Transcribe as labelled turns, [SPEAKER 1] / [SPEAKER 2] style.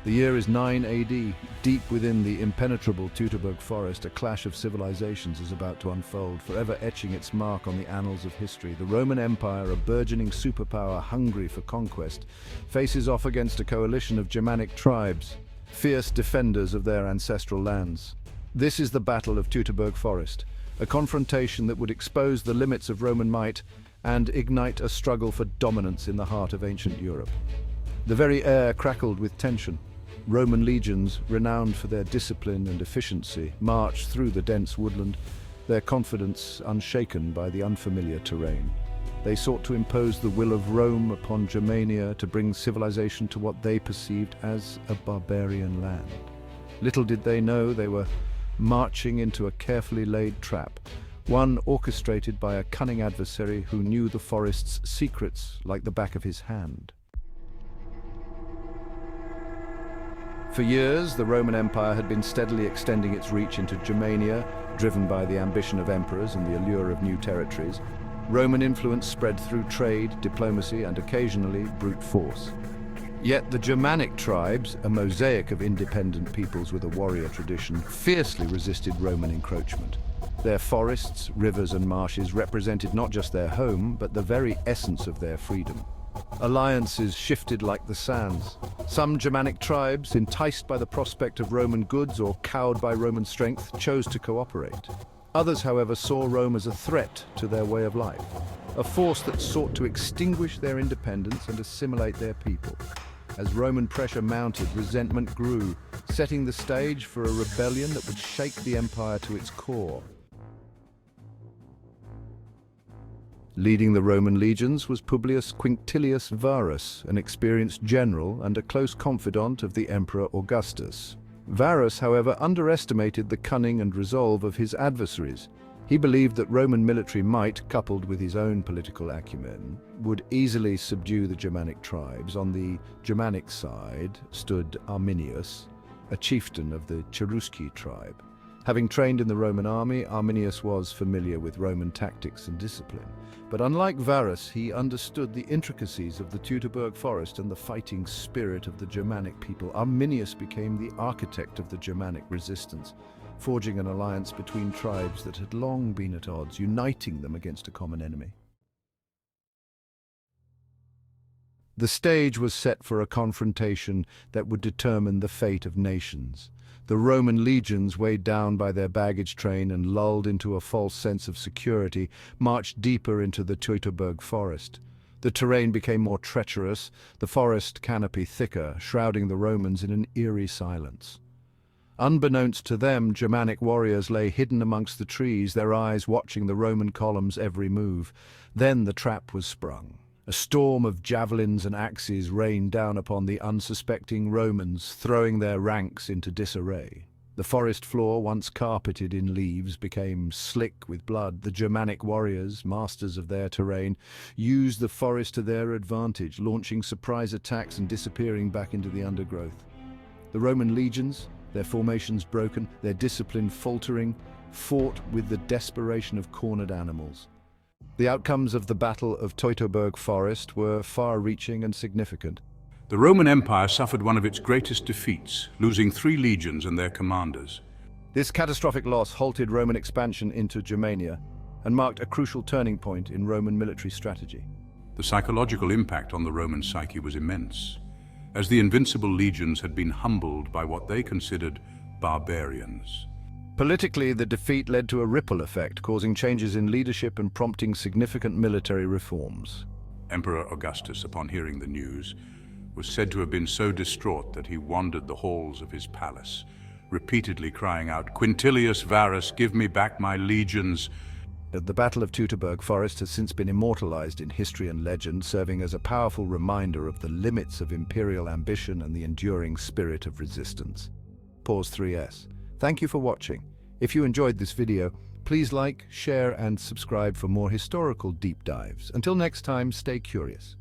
[SPEAKER 1] The year is 9 AD. Deep within the impenetrable Teutoburg forest, a clash of civilizations is about to unfold, forever etching its mark on the annals of history. The Roman Empire, a burgeoning superpower hungry for conquest, faces off against a coalition of Germanic tribes, fierce defenders of their ancestral lands. This is the Battle of Teutoburg Forest, a confrontation that would expose the limits of Roman might and ignite a struggle for dominance in the heart of ancient Europe. The very air crackled with tension. Roman legions, renowned for their discipline and efficiency, marched through the dense woodland, their confidence unshaken by the unfamiliar terrain. They sought to impose the will of Rome upon Germania, to bring civilization to what they perceived as a barbarian land. Little did they know they were marching into a carefully laid trap, one orchestrated by a cunning adversary who knew the forest's secrets like the back of his hand. For years, the Roman Empire had been steadily extending its reach into Germania, driven by the ambition of emperors and the allure of new territories. Roman influence spread through trade, diplomacy, and occasionally brute force. Yet the Germanic tribes, a mosaic of independent peoples with a warrior tradition, fiercely resisted Roman encroachment. Their forests, rivers, and marshes represented not just their home, but the very essence of their freedom. Alliances shifted like the sands. Some Germanic tribes, enticed by the prospect of Roman goods or cowed by Roman strength, chose to cooperate. Others, however, saw Rome as a threat to their way of life, a force that sought to extinguish their independence and assimilate their people. As Roman pressure mounted, resentment grew, setting the stage for a rebellion that would shake the empire to its core. Leading the Roman legions was Publius Quinctilius Varus, an experienced general and a close confidant of the Emperor Augustus. Varus, however, underestimated the cunning and resolve of his adversaries. He believed that Roman military might, coupled with his own political acumen, would easily subdue the Germanic tribes. On the Germanic side stood Arminius, a chieftain of the Cherusci tribe. Having trained in the Roman army, Arminius was familiar with Roman tactics and discipline. But unlike Varus, he understood the intricacies of the Teutoburg forest and the fighting spirit of the Germanic people. Arminius became the architect of the Germanic resistance, forging an alliance between tribes that had long been at odds, uniting them against a common enemy. The stage was set for a confrontation that would determine the fate of nations. The Roman legions, weighed down by their baggage train and lulled into a false sense of security, marched deeper into the Teutoburg forest. The terrain became more treacherous, the forest canopy thicker, shrouding the Romans in an eerie silence. Unbeknownst to them, Germanic warriors lay hidden amongst the trees, their eyes watching the Roman column's every move. Then the trap was sprung. A storm of javelins and axes rained down upon the unsuspecting Romans, throwing their ranks into disarray. The forest floor, once carpeted in leaves, became slick with blood. The Germanic warriors, masters of their terrain, used the forest to their advantage, launching surprise attacks and disappearing back into the undergrowth. The Roman legions, their formations broken, their discipline faltering, fought with the desperation of cornered animals. The outcomes of the Battle of Teutoburg Forest were far-reaching and significant.
[SPEAKER 2] The Roman Empire suffered one of its greatest defeats, losing 3 legions and their commanders.
[SPEAKER 1] This catastrophic loss halted Roman expansion into Germania and marked a crucial turning point in Roman military strategy.
[SPEAKER 2] The psychological impact on the Roman psyche was immense, as the invincible legions had been humbled by what they considered barbarians.
[SPEAKER 1] Politically, the defeat led to a ripple effect, causing changes in leadership and prompting significant military reforms.
[SPEAKER 2] Emperor Augustus, upon hearing the news, was said to have been so distraught that he wandered the halls of his palace, repeatedly crying out, "Quintilius Varus, give me back my legions."
[SPEAKER 1] The Battle of Teutoburg Forest has since been immortalized in history and legend, serving as a powerful reminder of the limits of imperial ambition and the enduring spirit of resistance. Pause 3S. Thank you for watching. If you enjoyed this video, please like, share, and subscribe for more historical deep dives. Until next time, stay curious.